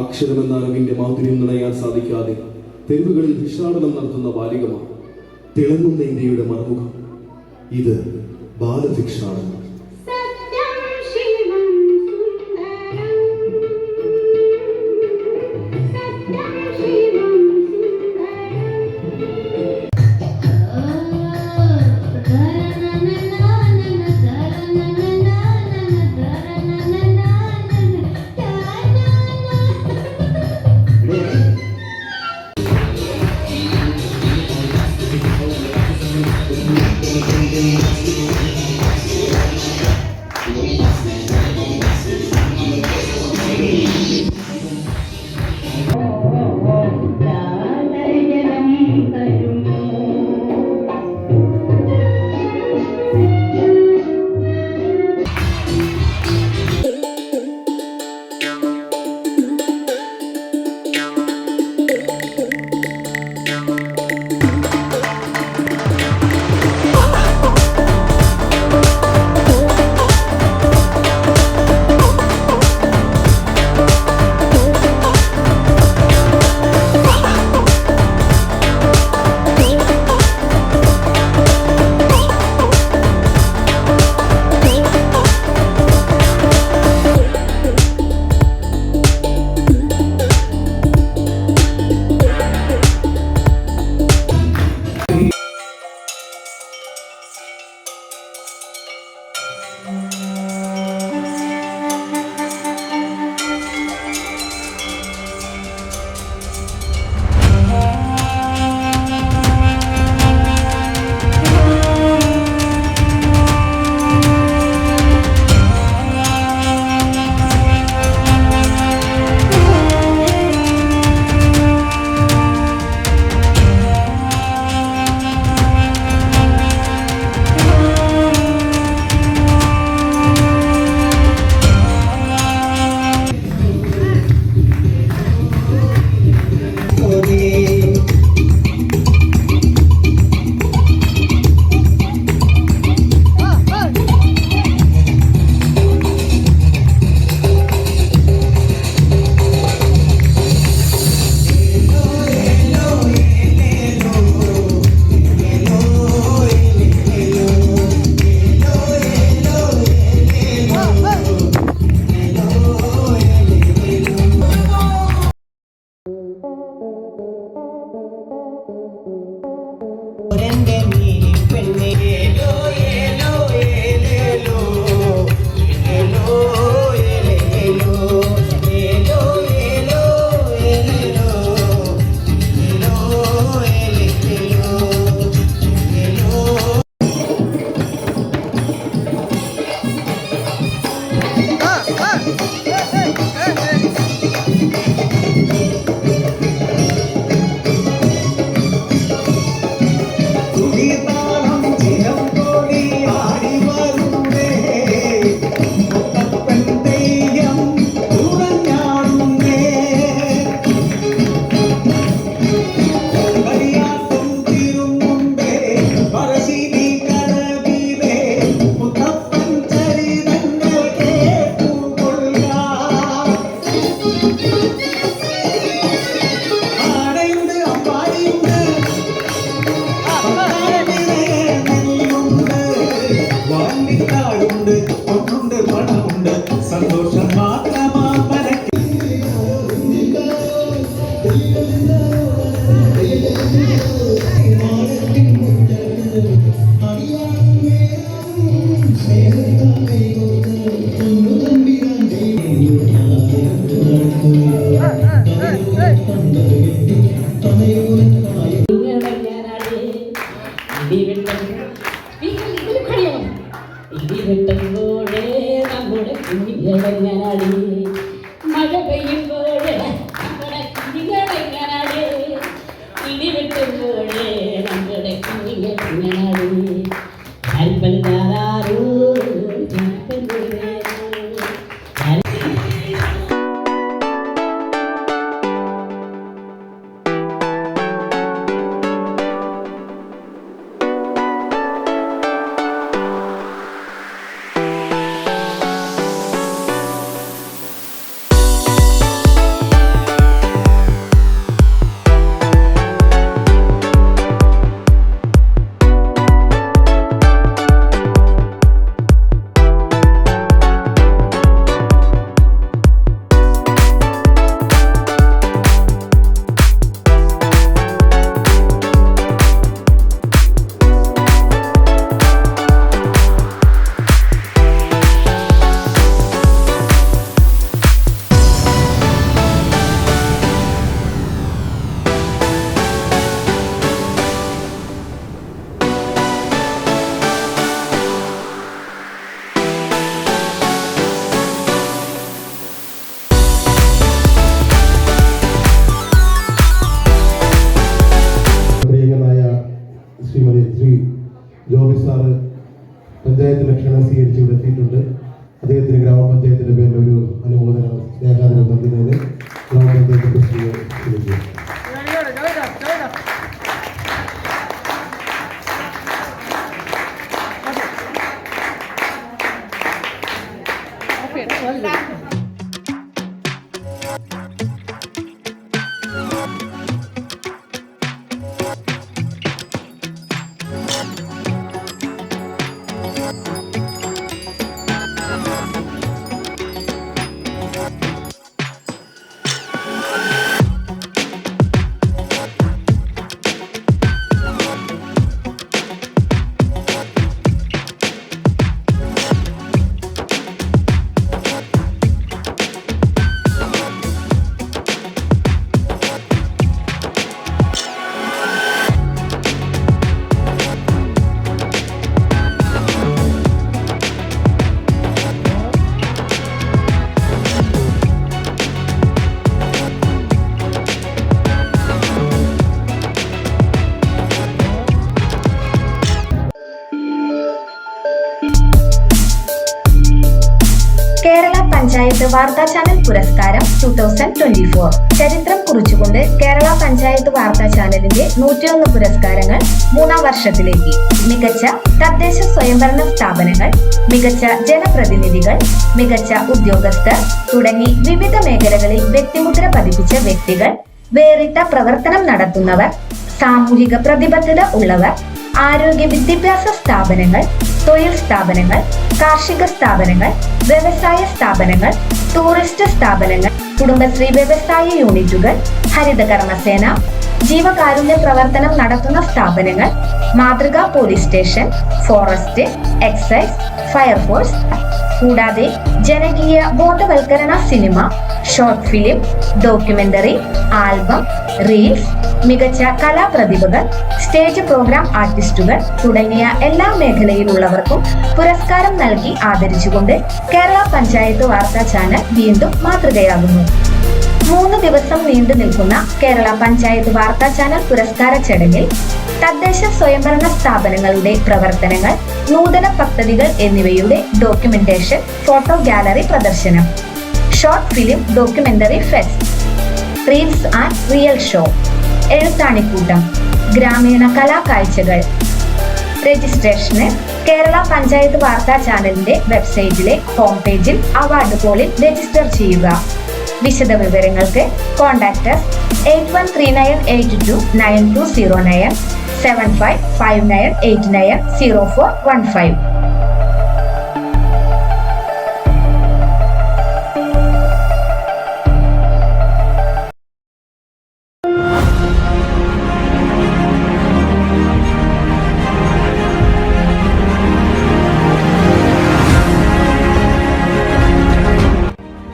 അക്ഷരമെന്ന അറിവിന്റെ മാധുര്യം നിറയാൻ സാധിക്കാതെ തെരുവുകളിൽ ഭിക്ഷാടനം നടത്തുന്ന ബാലികമാണ്. തിളങ്ങുന്ന ഇന്ത്യയുടെ മറുമുഖം. ഇത് ബാലഭിക്ഷാടനം. ഇടിവെട്ടുമ്പോഴേ നമ്മുടെ കുഞ്ഞികളെങ്ങനാടി, മഴ പെയ്യുമ്പോഴേ നമ്മുടെ കുഞ്ഞികളെങ്ങനെ കുടുംബശ്രീയെ ക്ഷണിക്കുന്നു. കേരള പഞ്ചായത്ത് വാർത്താ ചാനൽ പുരസ്കാരം 2024 ചരിത്രം കുറിച്ചുകൊണ്ട് കേരള പഞ്ചായത്ത് വാർത്താ ചാനലിന്റെ 101 പുരസ്കാരങ്ങൾ 3ാം വർഷത്തിലേക്ക്. മികച്ച തദ്ദേശ സ്വയംഭരണ സ്ഥാപനങ്ങൾ, മികച്ച ജനപ്രതിനിധികൾ, മികച്ച ഉദ്യോഗസ്ഥർ തുടങ്ങി വിവിധ മേഖലകളിൽ വ്യക്തിമുദ്ര പതിപ്പിച്ച വ്യക്തികൾ, വേറിട്ട പ്രവർത്തനം നടത്തുന്നവർ, സാമൂഹിക പ്രതിബദ്ധത ഉള്ളവർ, ആരോഗ്യ വിദ്യാഭ്യാസ സ്ഥാപനങ്ങൾ, തൊഴിൽ സ്ഥാപനങ്ങൾ, കാർഷിക സ്ഥാപനങ്ങൾ, വ്യവസായ സ്ഥാപനങ്ങൾ, ടൂറിസ്റ്റ് സ്ഥാപനങ്ങൾ, കുടുംബശ്രീ വ്യവസായ യൂണിറ്റുകൾ, ഹരിതകർമ്മസേന, ജീവകാരുണ്യ പ്രവർത്തനം നടത്തുന്ന സ്ഥാപനങ്ങൾ, മാതൃകാ police station, forest, excise, fire force, കൂടാതെ ജനകീയ ബോധവൽക്കരണ cinema, short film, documentary, album, reels, മികച്ച കലാപ്രതിഭകൾ, സ്റ്റേജ് പ്രോഗ്രാം ആർട്ടിസ്റ്റുകൾ തുടങ്ങിയ എല്ലാ മേഖലയിലുള്ളവർക്കും പുരസ്കാരം നൽകി ആദരിച്ചുകൊണ്ട് കേരള പഞ്ചായത്ത് വാർത്താ ചാനൽ വീണ്ടും മാതൃകയാകുന്നു. 3 ദിവസം നീണ്ടു നിൽക്കുന്ന കേരള പഞ്ചായത്ത് വാർത്താ ചാനൽ പുരസ്കാര ചടങ്ങിൽ തദ്ദേശ സ്വയംഭരണ സ്ഥാപനങ്ങളുടെ പ്രവർത്തനങ്ങൾ, നൂതന പദ്ധതികൾ എന്നിവയുടെ ഡോക്യുമെന്റേഷൻ, ഫോട്ടോ ഗാലറി പ്രദർശനം, short film documentary fest, reels and real show, എഴുത്താണിക്കൂട്ടം, ഗ്രാമീണ കലാകാഴ്ചകൾ. രജിസ്ട്രേഷന് കേരള പഞ്ചായത്ത് വാർത്താ ചാനലിന്റെ വെബ്സൈറ്റിലെ ഹോം പേജിൽ അവാർഡ് പോളിൽ രജിസ്റ്റർ ചെയ്യുക. വിശദ വിവരങ്ങൾക്ക് കോൺടാക്ട് 8139829209 7559890415.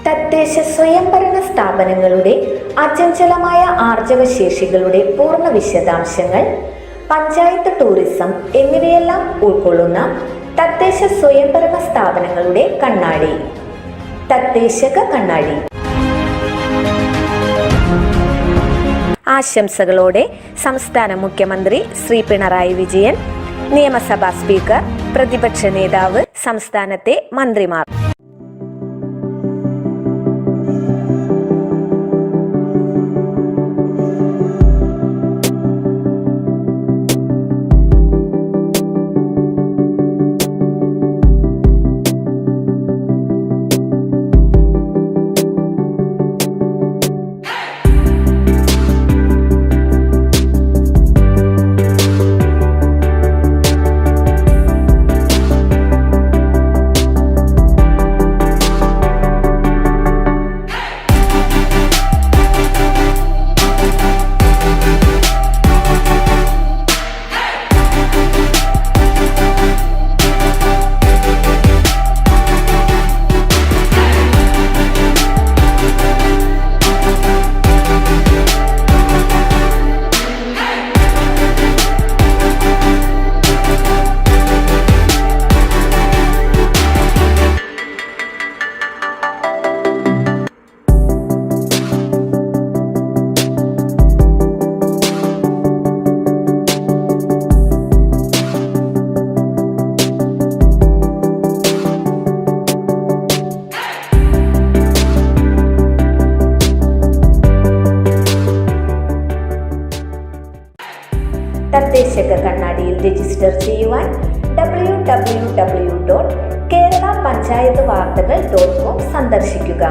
തദ്ദേശ സ്വയംഭരണ സ്ഥാപനങ്ങളുടെ അചഞ്ചലമായ ആർജവശേഷികളുടെ പൂർണ്ണ വിശദാംശങ്ങൾ, പഞ്ചായത്ത് ടൂറിസം എന്നിവയെല്ലാം ഉൾക്കൊള്ളുന്ന തദ്ദേശ സ്വയംഭരണ സ്ഥാപനങ്ങളുടെ കണ്ണാടി, തദ്ദേശക കണ്ണാടി. ആശംസകളോടെ സംസ്ഥാന മുഖ്യമന്ത്രി ശ്രീ പിണറായി വിജയൻ, നിയമസഭാ സ്പീക്കർ, പ്രതിപക്ഷ നേതാവ്, സംസ്ഥാനത്തെ മന്ത്രിമാർ. തദ്ദേശക കണ്ണാടിയിൽ രജിസ്റ്റർ ചെയ്യുവാൻ www.keralapanchayatvartagal.com സന്ദർശിക്കുക.